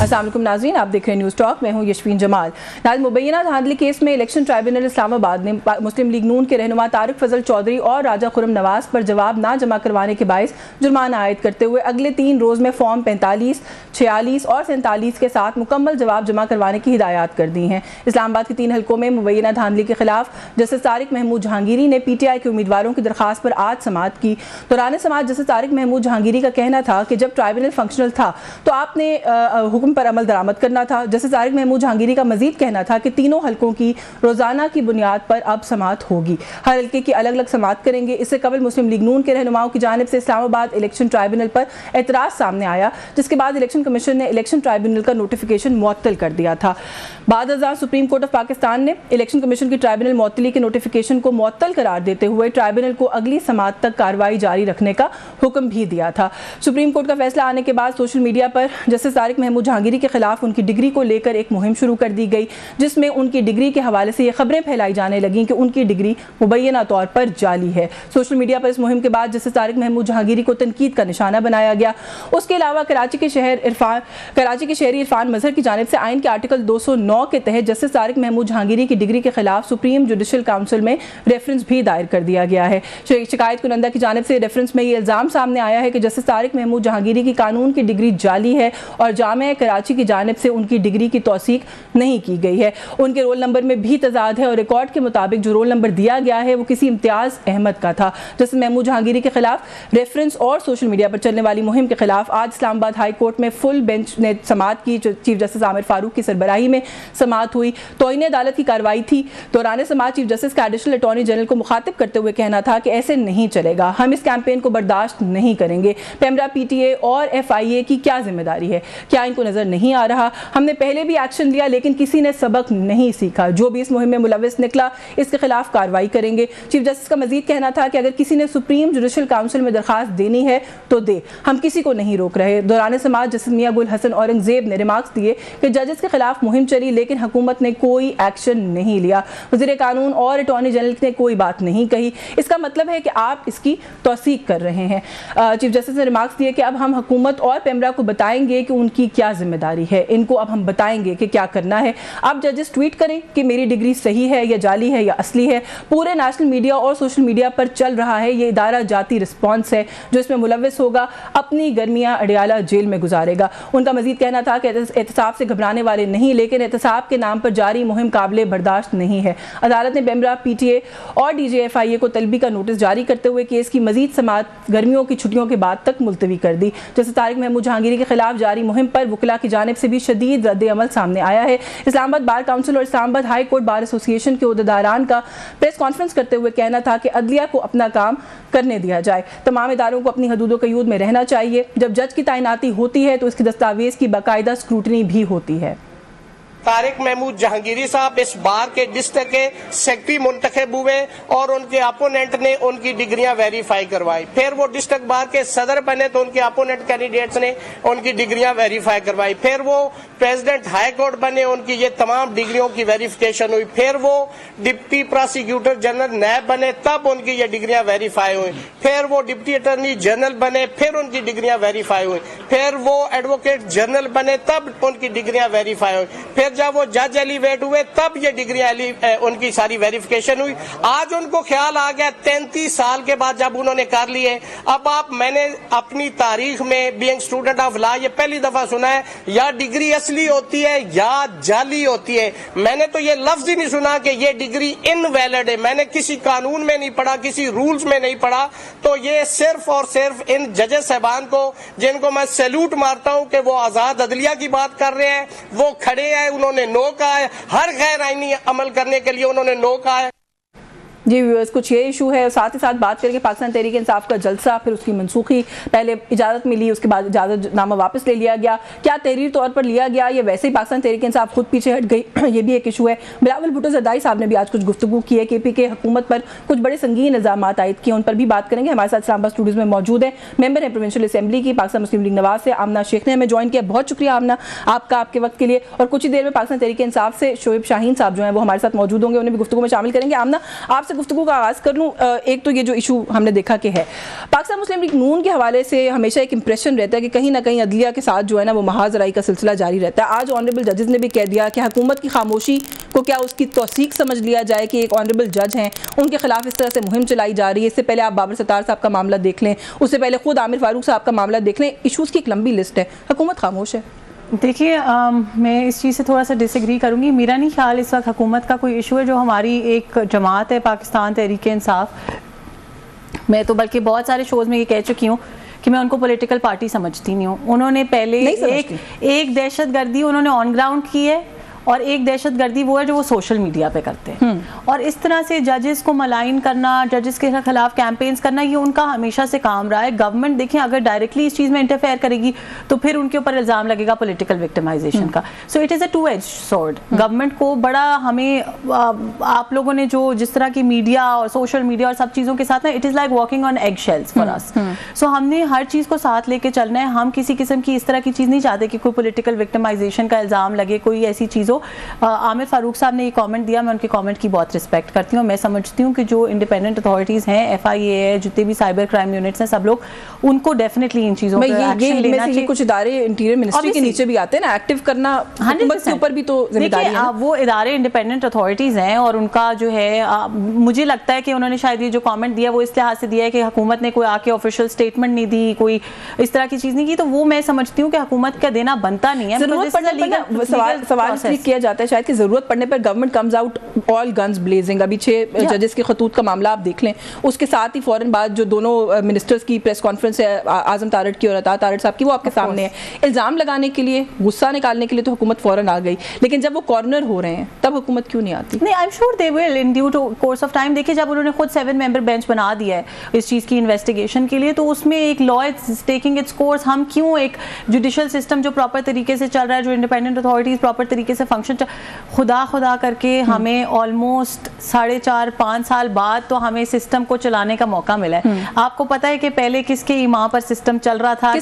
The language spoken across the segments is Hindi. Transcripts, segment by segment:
अस्सलाम वालेकुम नाज़रीन, आप देख रहे हैं न्यूज़ टॉक। मैं हूं यशवीन जमाल। नाज़रीन, मुबैना धांधली केस में इलेक्शन ट्राइब्यूनल इस्लामाबाद ने मुस्लिम लीग नून के रहनुमा तारिक फजल चौधरी और राजा खुर्रम नवाज पर जवाब ना जमा करवाने के बायस जुर्माना आयद करते हुए अगले 3 रोज़ में फॉर्म 45, 46 और 47 के साथ मुकम्मल जवाब जमा करवाने की हिदायत कर दी हैं। इस्लामाबाद के 3 हलकों में मुबैना धांधली के खिलाफ जस्टिस तारिक महमूद जहांगीरी ने PTI के उम्मीदवारों की दरखास्त पर आज समाअत की। दौरान समाअत जस्टिस तारिक महमूद जहांगीरी का कहना था कि जब ट्राइब्यूनल फंक्शनल था तो आपने हुक्म पर अमल दरामद करना था। जस्टिस तारिक महमूद जहांगीरी का मजीद कहना था कि तीनों हलकों की रोजाना की बुनियाद पर अब समाअत होगी, हर हल्के की अलग अलग समाअत करेंगे। इससे कबल मुस्लिम लीग नून के रहनुमाओं की जानिब से इस्लामाबाद इलेक्शन ट्राइब्यूनल पर एतराज़ सामने आया, जिसके बाद इलेक्शन कमीशन ने इलेक्शन ट्राइब्यूनल का नोटिफिकेशन मुअत्तल कर दिया था। बाद अज़ां सुप्रीम कोर्ट ऑफ पाकिस्तान ने इलेक्शन कमीशन की ट्राइब्यूनल मुअत्तली के नोटिफिकेशन को मुअत्तल करार देते हुए ट्राइब्यूनल को अगली समाअत तक कार्रवाई जारी रखने का हुक्म भी दिया था। सुप्रीम कोर्ट का फैसला आने के बाद सोशल मीडिया पर जस्टिस तारिक महमूद जहांगीरी के खिलाफ उनकी डिग्री को लेकर एक मुहिम शुरू कर दी गई, जिसमें उनकी डिग्री के हवाले से ये खबरें फैलाई जाने लगीं कि उनकी डिग्री मुबैना तौर पर जाली है। सोशल मीडिया पर इस मुहिम के बाद जस्टिस तारिक महमूद जहांगीरी को तनकीद का निशाना बनाया गया। उसके अलावा कराची के शहरी इरफान मजहर की जानिब से आइन के आर्टिकल 209 के तहत जस्टिस तारिक महमूद जहांगीरी की डिग्री के खिलाफ सुप्रीम जुडिशल काउंसिल में रेफरेंस भी दायर कर दिया गया है। शिकायत कुनंदा की जानिब से रेफरेंस में ये इल्ज़ाम सामने आया है कि जस्टिस तारिक महमूद जहांगीरी की कानून की डिग्री जाली है और जामिया कराची की जानिब से उनकी डिग्री की तौसीक नहीं की गई है। उनके रोल नंबर में भी तजाद है और रिकॉर्ड के मुताबिक जो रोल नंबर दिया गया है वो किसी इम्तियाज़ अहमद का था। जस्टिस महमूद जहांगीरी के खिलाफ रेफरेंस और सोशल मीडिया पर चलने वाली मुहिम के खिलाफ आज इस्लामाबाद हाई कोर्ट में फुल बेंच ने समाअत की। चीफ जस्टिस आमिर फारूक की सरबराही में समाअत हुई। तौहीन अदालत की कार्रवाई थी। दौरान समाअत चीफ जस्टिस का एडिशनल अटॉर्नी जनरल को मुखातिब करते हुए कहना था कि ऐसे नहीं चलेगा, हम इस कैंपेन को बर्दाश्त नहीं करेंगे। पेमरा, PTA और FIA की क्या जिम्मेदारी है? क्या इनको नजर नहीं आ रहा? हमने पहले भी एक्शन लिया लेकिन किसी ने सबक नहीं सीखा। जो भी इस मुहिम में मुलविस निकला इसके खिलाफ कार्रवाई करेंगे। चीफ जस्टिस का मजीद कहना था कि अगर किसी ने सुप्रीम जुडिशल काउंसिल में दरखास्त देनी है तो दे, हम किसी को नहीं रोक रहे। दौरान समाअत जस्टिस मियां गुल हसन औरंगजेब ने रिमार्क्स दिए कि जजेस के खिलाफ मुहिम चली लेकिन हुकूमत ने कोई एक्शन नहीं लिया। वज़ीर कानून और अटॉर्नी जनरल ने कोई बात नहीं कही। इसका मतलब है कि आप इसकी तौसीक कर रहे हैं। चीफ जस्टिस ने रिमार्क्स दिए कि अब हम हुकूमत और पेमरा को बताएंगे कि उनकी क्या जिम्मेदारी है। इनको अब हम बताएंगे कि क्या करना है। अब जजेस ट्वीट करें कि मेरी डिग्री सही है या जाली है या असली है। पूरे नेशनल मीडिया और सोशल मीडिया पर चल रहा है ये इदारा जाती रिस्पॉन्स है। जो इसमें मुलविस होगा अपनी गर्मियां अडियाला जेल में गुजारेगा। उनका मजीद कहना था कि एहतसाब से घबराने वाले नहीं, लेकिन एहतसाब के नाम पर जारी मुहिम काबिले बर्दाश्त नहीं है। अदालत ने पेमरा, PTA और DJ FIA को तलबी का नोटिस जारी करते हुए केस की मजीद समाअत गर्मियों की छुट्टियों के बाद तक मुलतवी कर दी। जस्टिस तारिक महमूद जहांगीरी के खिलाफ जारी मुहिम पर वकला की जानिब से भी शदीद रद्द अमल सामने आया है। इस्लामाबाद बार काउंसिल और Islamabad high court bar association के उहदेदारान का प्रेस कॉन्फ्रेंस करते हुए कहना था कि अदलिया को अपना काम करने दिया जाए। तमाम इदारों को अपनी हदूद कयूद में रहना चाहिए। जब जज की तैनाती होती है तो इसकी दस्तावेज की बाकायदा स्क्रूटनी भी होती है। तारिक महमूद जहांगीरी साहब इस बार के डिस्ट्रिक्ट के सेक्रेटरी मुंतखब हुए और उनके अपोनेंट ने उनकी डिग्रियां वेरीफाई करवाई। फिर वो डिस्ट्रिक्ट बार के सदर बने तो उनके अपोनेंट कैंडिडेट्स ने उनकी डिग्रियां वेरीफाई करवाई। फिर वो प्रेसिडेंट हाई कोर्ट बने, उनकी ये तमाम डिग्रियों की वेरिफिकेशन हुई। फिर वो डिप्टी प्रोसिक्यूटर जनरल नैब बने, तब उनकी ये डिग्रियां वेरीफाई हुई। फिर वो डिप्टी अटॉर्नी जनरल बने, फिर उनकी डिग्रियां वेरीफाई हुई। फिर वो एडवोकेट जनरल बने, तब उनकी डिग्रियां वेरीफाई हुई। फिर जब वो जज एलिवेट हुए तब ये डिग्रियां उनकी सारी वेरिफिकेशन हुई। आज उनको ख्याल आ गया 33 साल के बाद जब उन्होंने कर लिए। अब मैंने अपनी तारीख में बीइंग स्टूडेंट ऑफ लॉ ये पहली दफा सुना है या डिग्री असली होती है या जाली होती है। मैंने तो ये लफ्ज ही नहीं सुना कि ये डिग्री इनवैलिड है। मैंने किसी कानून में नहीं पढ़ा, किसी रूल्स में नहीं पढ़ा। तो ये सिर्फ और सिर्फ इन जजेस साहबान को, जिनको मैं सैल्यूट मारता हूं कि वो आजाद अदलिया की बात कर रहे हैं, वो खड़े हैं, उन्होंने नो कहा है। हर गैर आईनी अमल करने के लिए उन्होंने नो कहा है। जी व्यूअर्स, कुछ ये इशू है। साथ ही साथ बात करेंगे पाकिस्तान तहरीक इंसाफ का जलसा, फिर उसकी मनसूखी। पहले इजाज़त मिली, उसके बाद इजाज़तनामा वापस ले लिया गया। क्या तहरीर तौर पर लिया गया, ये वैसे ही पाकिस्तान तहरीक इंसाफ खुद पीछे हट गई, ये भी एक इशू है। बिलावल भुट्टो ज़रदारी साहब ने भी आज कुछ गुफ्तगू की है। KPK हुकूमत पर कुछ बड़े संगीन इल्ज़ाम आयद किए, उन पर भी बात करेंगे। हमारे साथ इस्लामाबाद स्टूडियोज़ में मौजूद है मेंबर है प्रोविंशियल असेंबली की पाकिस्तान मुस्लिम लीग नवाज से आमना शेख ने हमें ज्वाइन किया। बहुत शुक्रिया आमना आपका, आपके वक्त के लिए। और कुछ ही देर में पाकिस्तान तहरीक इंसाफ से शोएब शाहीन साहब जो है वो हमारे साथ मौजूद होंगे, उन्हें भी गुफ्तगू में शामिल करेंगे। आमना, आपसे आपसे गुफ्तगू का आगाज़ कर लूँ। एक तो ये जो इशू हमने देखा कि है पाकिस्तान मुस्लिम लीग नून के हवाले से हमेशा एक इंप्रेशन रहता है कि कहीं ना कहीं अदलिया के साथ जो है ना वो महाजराई का सिलसिला जारी रहता है। आज ऑनरेबल जजेस ने भी कह दिया कि हुकूमत की खामोशी को क्या उसकी तौसीक समझ लिया जाए कि एक ऑनरेबल जज हैं, उनके खिलाफ इस तरह से मुहिम चलाई जा रही है। इससे पहले आप बाबर सत्तार साहब का मामला देख लें, उससे पहले खुद आमिर फारूक साहब का मामला देख लें। इशूज़ की एक लंबी लिस्ट है, हुकूमत खामोश है। देखिए मैं इस चीज़ से थोड़ा सा डिसएग्री करूँगी। मेरा नहीं ख्याल इस वक्त हुकूमत का कोई इशू है। जो हमारी एक जमात है पाकिस्तान तहरीक इंसाफ, मैं तो बल्कि बहुत सारे शोज़ में ये कह चुकी हूँ कि मैं उनको पॉलिटिकल पार्टी समझती नहीं हूँ। उन्होंने पहले एक दहशतगर्दी उन्होंने ऑन ग्राउंड की है और एक दहशतगर्दी वो है जो वो सोशल मीडिया पे करते हैं। और इस तरह से जजेस को मलाइन करना, जजेस के खिलाफ कैंपेन्स करना, ये उनका हमेशा से काम रहा है। गवर्नमेंट देखें अगर डायरेक्टली इस चीज़ में इंटरफेयर करेगी तो फिर उनके ऊपर इल्ज़ाम लगेगा पॉलिटिकल विक्टिमाइजेशन का। So it is a two edge sword. Government को बड़ा हमें आप लोगों ने जो जिस तरह की मीडिया और सोशल मीडिया और सब चीज़ों के साथ ना, it is like walking on eggshells for us. So हमने हर चीज़ को साथ लेके चलना है। हम किसी किस्म की इस तरह की चीज़ नहीं चाहते कि कोई पॉलिटिकल विक्टिमाइजेशन का इल्ज़ाम लगे, कोई ऐसी चीज़। आमिर फारूक साहब ने ये कमेंट दिया, मैं उनके कमेंट की बहुत रिस्पेक्ट करती हूँ। मैं समझती हूँ कि जो इंडिपेंडेंट अथॉरिटीज़ हैं, FIA है, जितने भी साइबर क्राइम यूनिट्स हैं, सब लोग उनको डेफिनेटली इन चीज़ों पर एक्शन लेना चाहिए। कुछ इदारे इंटीरियर मिनिस्ट्री के नीचे भी आते हैं ना, एक्टिव करना हुकूमत के ऊपर भी तो जिम्मेदारी है। वो इदारे इंडिपेंडेंट अथॉरिटीज़ हैं और उनका जो है मुझे लगता है कि उन्होंने शायद ये जो कमेंट दिया वो इस लिहाज से दिया है कि हुकूमत ने कोई आके ऑफिशियल स्टेटमेंट नहीं दी, कोई इस तरह की चीज़ नहीं की। तो वो मैं समझती हूँ कि हुकूमत का देना बनता नहीं है। सवाल किया जाता है शायद कि जरूरत पड़ने पर government comes out all guns blazing. अभी 6 जजेस के खतूत का मामला आप देख लें, उसके साथ ही फौरन बाद जो दोनों मिनिस्टर्स की प्रेस कॉन्फ्रेंस है आजम तारड़ की और अता तारड़ साहब की, वो आपके सामने है। इल्ज़ाम लगाने के लिए, गुस्सा निकालने के लिए तो हुकूमत फौरन आ गई, लेकिन जब वो कॉर्नर हो रहे हैं तब हुकूमत क्यों नहीं आती? नहीं, I am sure they will in due to course of time. देखिए, जब उन्होंने खुद 7 मेंबर बेंच बना दिया है इस चीज़ की इन्वेस्टिगेशन के लिए, तो उसमें एक law is taking its course. हम क्यों एक जुडिशल सिस्टम जो प्रॉपर तरीके से चल रहा है, जो इंडिपेंडेंट अथॉरिटीज प्रॉपर तरीके से फंक्शन खुदा करके हमें ऑलमोस्ट 4.5-5 साल बाद तो हमें सिस्टम को चलाने का मौका मिला है। आपको पता है कि पहले किसके ईमा पर सिस्टम चल रहा था,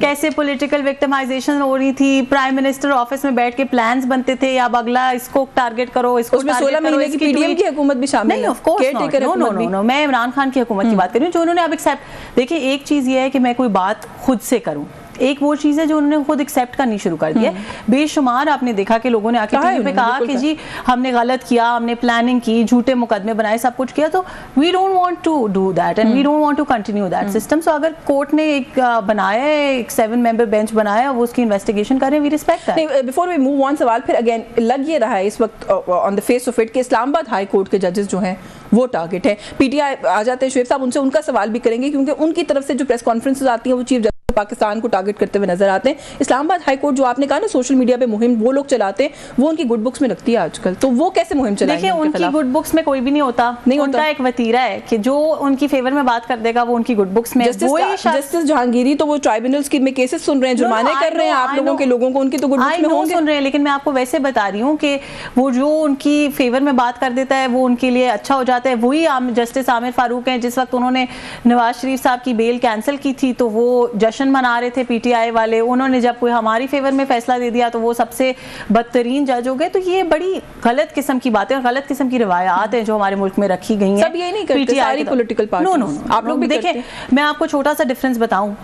कैसे पॉलिटिकल विक्टिमाइजेशन हो रही थी, प्राइम मिनिस्टर ऑफिस में बैठ के प्लान्स बनते थे, अब अगला इसको टारगेट करो, इसको 16 महीने की पीडीएम की हुकूमत भी शामिल है। नहीं, ऑफ कोर्स नो, मैं इमरान खान की हुकूमत की बात कर रही हूँ जो उन्होंने अब एक्सेप्ट। देखिए, एक चीज ये है कि मैं कोई बात खुद से करूँ, एक वो चीज़ है जो उन्होंने खुद एक्सेप्ट करनी शुरू कर दी है। बेशुमार आपने देखा कि लोगों ने आके टीवी पे कहा कि जी हमने गलत किया, हमने प्लानिंग की, झूठे मुकदमे बनाए, सब कुछ किया। तो we don't want to do that and we don't want to continue that system. So अगर कोर्ट ने एक बनाया है, एक 7 मेंबर बेंच बनाया, वो उसकी इन्वेस्टिगेशन करें, we respect that. Before we move on, सवाल फिर अगेन लग ये रहा है इस वक्त on the face of it कि इस्लामाबाद हाई कोर्ट के जजेस जो हैं वो टारगेट है। PTI आ जाते हैं शुएब साहब, उनसे उनका सवाल भी करेंगे क्योंकि उनकी तरफ से जो प्रेस कॉन्फ्रेंसेस आती हैं वो चीफ जस्टिस पाकिस्तान को टारगेट करते हुए नजर आते हैं। इस्लामाबाद हाई कोर्ट जो आपने कहा ना सोशल मीडिया पे मुहिम वो लोग चलाते हैं, वो उनकी गुड बुक्स में लगती है आजकल, तो वो कैसे मुहिम चलाएंगे? देखिए, उनकी गुड बुक्स में कोई भी नहीं होता, उनका एक वतीरा है कि जो उनकी फेवर में बात कर देगा वो उनकी गुड बुक्स में। जस्टिस जहांगीरी तो वो ट्राइब्यूनल्स में केसेस सुन रहे हैं, जुर्माने कर रहे हैं आप लोगों को, उनकी तो गुड बुक्स में होंगे। सुन रहे हैं, लेकिन मैं आपको वैसे बता रही हूँ कि वो जो उनकी फेवर में बात कर देता है वो उनके लिए अच्छा हो जाता है। वही जस्टिस आमिर फारूक हैं, जिस वक्त उन्होंने नवाज शरीफ साहब की बेल कैंसिल की थी तो वो जश्न मना रहे थे PTI वाले। उन्होंने जब कोई हमारी फेवर में फैसला दे दिया तो वो सबसे बदतरीन जज हो गए। तो ये बड़ी गलत किस्म की बातें और गलत किस्म की रिवायात हैं जो हमारे मुल्क में रखी गई हैं। सब ये नहीं करते, सारी पॉलिटिकल पार्टीज। नो, आप लोग भी देखिए, मैं आपको छोटा सा डिफरेंस बताऊं।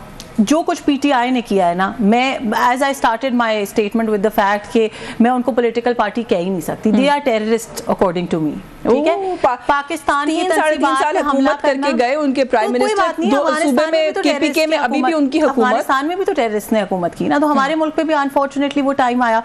जो कुछ PTI ने किया है ना, मैं as I started my statement with the fact कि मैं उनको पॉलिटिकल पार्टी कह ही नहीं सकती। They are terrorist according to me. ठीक है, पाकिस्तान की 3.5 साल हुकूमत करके गए उनके प्राइम मिनिस्टर, सूबे में KPK में अभी भी उनकी हुकूमत, अफगानिस्तान में भी तो टेररिस्ट ने हुकूमत की ना। तो हमारे मुल्क पे भी अनफॉर्चुनेटली वो टाइम आया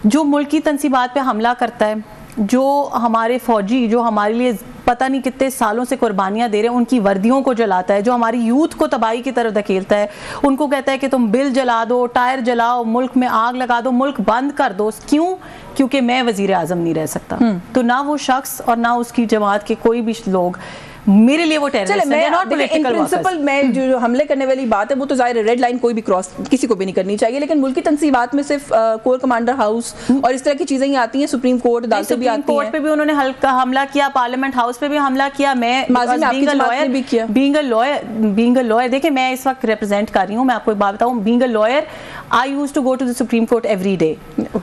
जो मुल्की तंसीबात पे हमला करता है, जो हमारे फौजी जो हमारे लिए पता नहीं कितने सालों से कुर्बानियां दे रहे हैं, उनकी वर्दियों को जलाता है, जो हमारी यूथ को तबाही की तरफ धकेलता है, उनको कहता है कि तुम बिल जला दो, टायर जलाओ, मुल्क में आग लगा दो, मुल्क बंद कर दो। क्यों? क्योंकि मैं वजीर आजम नहीं रह सकता। तो ना वो शख्स और ना उसकी जमात के कोई भी लोग मेरे लिए वो टेररिस्ट है, नॉट पॉलिटिकल प्रिंसिपल में जो हमले करने वाली बात है वो तो जाहिर है रेड लाइन कोई भी क्रॉस किसी को भी नहीं करनी चाहिए, लेकिन मुल्की तंसीबात में सिर्फ कोर कमांडर हाउस और इस तरह की चीजें ही आती हैं। सुप्रीम कोर्ट अदालतें भी आती हैं, कोर्ट पे भी उन्होंने हल्का हमला किया, पार्लियामेंट हाउस पे भी हमला किया। मैं बीइंग अ लॉयर देखिए, मैं इस वक्त रिप्रेजेंट कर रही हूँ, मैं आपको एक बात बताऊँ, being a lawyer I used to go to the Supreme Court every day.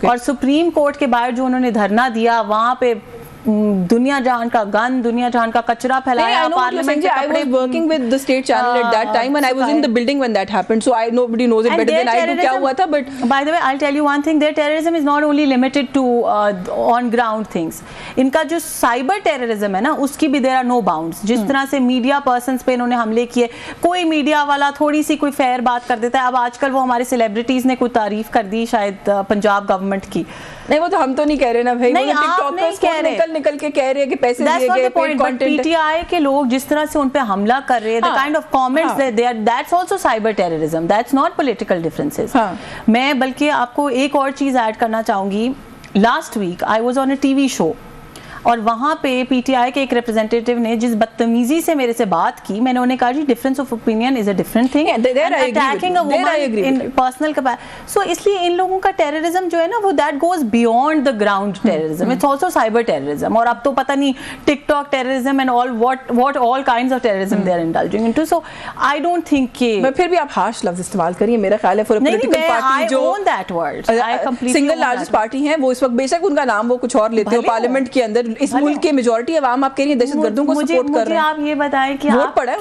और सुप्रीम कोर्ट के बाहर जो उन्होंने धरना दिया, वहाँ पे दुनिया जहान का गन, दुनिया जहान का कचरा फैलाया पार्लियामेंट के कपड़े। I was working with the state channel at that time and I was in the building when that happened, so nobody knows it better than I do क्या हुआ था. But by the way, I'll tell you one thing, their terrorism is not only limited to on ground things. इनका जो साइबर टेररिज्म है ना, उसकी भी there are no bounds. जिस तरह से मीडिया पर्सन्स पे इन्होंने हमले किए, कोई मीडिया वाला थोड़ी सी कोई फेयर बात कर देता है। अब आजकल वो हमारे सेलिब्रिटीज ने कोई तारीफ कर दी शायद पंजाब गवर्नमेंट की। नहीं, वो तो हम तो नहीं कह रहे ना भाई, नहीं, आप नहीं कह रहे, निकल के कह रहे हैं कि पैसे दिए गए, पेड कंटेंट। पीटीआई के लोग जिस तरह से उन पे हमला कर रहे हैं, the kind of comments they are, that's also cyber terrorism, that's not political differences. मैं बल्कि आपको एक और चीज ऐड करना चाहूंगी। Last week I was on a TV show और वहाँ पे पीटीआई के एक रिप्रेजेंटेटिव ने जिस बदतमीजी से मेरे से बात की, मैंने उन्हें कहा जी difference of opinion is a different thing, attacking a woman in personal capacity. So इसलिए इन लोगों का टेररिज्म जो है ना, वो that goes beyond the ground terrorism, it's also cyber terrorism. और अब तो पता नहीं TikTok terrorism and all what all kinds of terrorism they are indulging into. So I don't think कि मैं फिर भी आप हार्श लफ्ज इस्तेमाल करिए, मेरा ख्याल है फॉर अ पॉलिटिकल पार्टी जो own that word, I completely single largest party है वो इस वक्त, बेशक उनका नाम वो कुछ और लेते हो पार्लियामेंट के अंदर, इस मुल्क के मेजॉरिटी अवाम आप कह रही हैं दहशतगर्दों को सपोर्ट कर रहे हैं। आप ये बताएं कि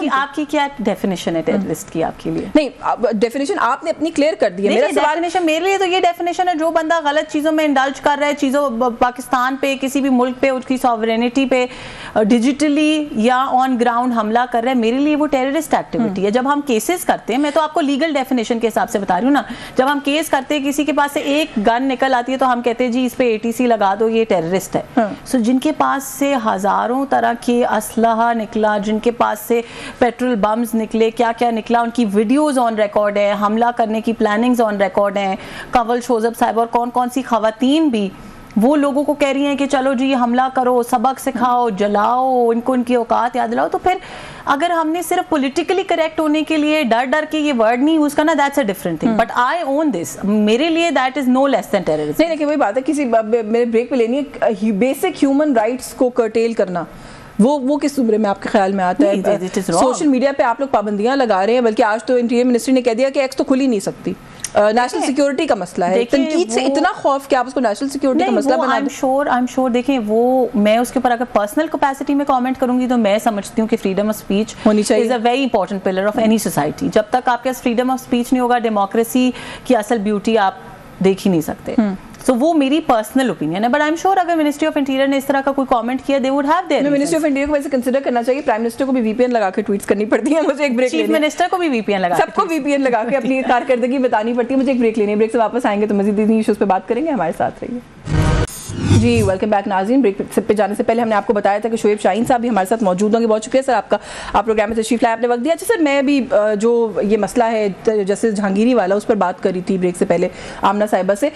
आपकी क्या डेफिनेशन है टेररिस्ट की आपके लिए? नहीं, डेफिनेशन आपने अपनी क्लियर कर दी है। मेरा डेफिनेशन मेरे लिए तो ये डेफिनेशन है, जो बंदा गलत चीजों में इंडल्ज कर रहा है, चीजों पाकिस्तान पे, किसी भी मुल्क पे, उसकी सॉवरेनिटी पे डिजिटली या ऑन ग्राउंड हमला कर रहा है, मेरे लिए वो टेररिस्ट एक्टिविटी है। जब हम केसेस करते हैं, मैं तो आपको लीगल डेफिनेशन के हिसाब से बता रही हूँ ना, जब हम केस करते हैं, किसी के पास से एक गन निकल आती है तो हम कहते हैं जी इस पे एटीसी लगा दो, ये टेररिस्ट है। सो जिनके पास से हजारों तरह के असलहा निकला, जिनके पास से पेट्रोल बम्स निकले, क्या क्या निकला, उनकी वीडियोस ऑन रिकॉर्ड है, हमला करने की प्लानिंग्स ऑन रिकॉर्ड हैं, कंवल शोजब साहब और कौन कौन सी खवातीन भी वो लोगों को कह रही हैं कि चलो जी हमला करो, सबक सिखाओ, जलाओ, इनको इनकी औकात याद दिलाओ। तो फिर अगर हमने सिर्फ पॉलिटिकली करेक्ट होने के लिए डर डर के ये वर्ड नहीं यूज करना, that's a different thing, but I own this, मेरे लिए that is no less than terrorism. नहीं, लेकिन वही बात है, किसी मेरे ब्रेक पे लेनी है, बेसिक ह्यूमन राइट्स को कर्टेल करना, वो किस उम्र में आपके ख्याल में आता है? सोशल मीडिया पे आप लोग पाबंदियां लगा रहे हैं, बल्कि आज तो इंटीरियर मिनिस्ट्री ने कह दिया कि एक्स तो खुल ही नहीं सकती। नेशनल सिक्योरिटी का मसला है, तनकीद से इतना खौफ कि आप उसको नेशनल सिक्योरिटी का मसला बना दें। आई एम श्योर देखें, वो मैं उसके ऊपर अगर पर्सनल कैपेसिटी में कमेंट करूंगी तो मैं समझती हूँ कि फ्रीडम ऑफ स्पीच होनी चाहिए, is a very important pillar of any society. जब तक आपके पास फ्रीडम ऑफ स्पीच नहीं होगा, डेमोक्रेसी की असल ब्यूटी आप देख ही नहीं सकते। So, वो मेरी पर्सनल ओपिनियन है, बट आई एम श्योर अगर मिनिस्ट्री ऑफ इंटीरियर ने इस तरह का कोई कमेंट किया, they would have their. Ministry of interior को वैसे कंसीडर करना चाहिए, प्राइम मिनिस्टर को भी वीपीएन लगा के ट्वीट्स करनी पड़ती है। मुझे एक ब्रेक लेनी है, चीफ मिनिस्टर को भी वीपीएन लगा, सबको वीपीएन लगा के अपनी कारकर्दगी बतानी पड़ती है। मुझे एक ब्रेक लेनी है, ब्रेक से वापस आएंगे तो मजीद इन्हीं इश्यूज पे बात करेंगे, हमारे साथ रहिए जी। वेलकम बैक नाज़रीन। ब्रेक पे जाने से पहले हमने आपको बताया था कि शोएब शाहीन साहब भी हमारे साथ मौजूद होंगे। बहुत शुक्रिया सर आपका, आप प्रोग्राम में तशरीफ लाए, आपने वक्त दिया। अच्छा सर, मैं भी जो ये मसला है जस्टिस जहांगीरी वाला, उस पर बात करी थी ब्रेक से पहले आमना साहिबा से।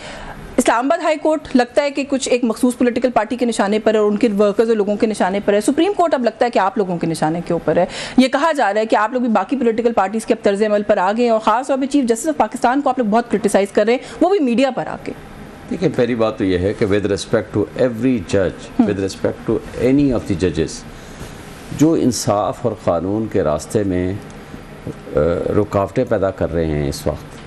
इस्लामाबाद हाई कोर्ट लगता है कि कुछ एक मखसूस पॉलिटिकल पार्टी के निशाने पर है और उनके वर्कर्स और लोगों के निशाने पर है। सुप्रीम कोर्ट अब लगता है कि आप लोगों के निशाने के ऊपर है। ये कहा जा रहा है कि आप लोग भी बाकी पॉलिटिकल पार्टीज के अब तर्ज अमल पर आ गए और खास तौर पर चीफ जस्टिस ऑफ पाकिस्तान को आप लोग बहुत क्रिटिसाइज कर रहे हैं, वो भी मीडिया पर आके। देखिए, पहली बात तो यह है कि विद रिस्पेक्ट टू एवरी जज, with respect to any of the जजेस, जो इंसाफ और क़ानून के रास्ते में रुकावटें पैदा कर रहे हैं इस वक्त,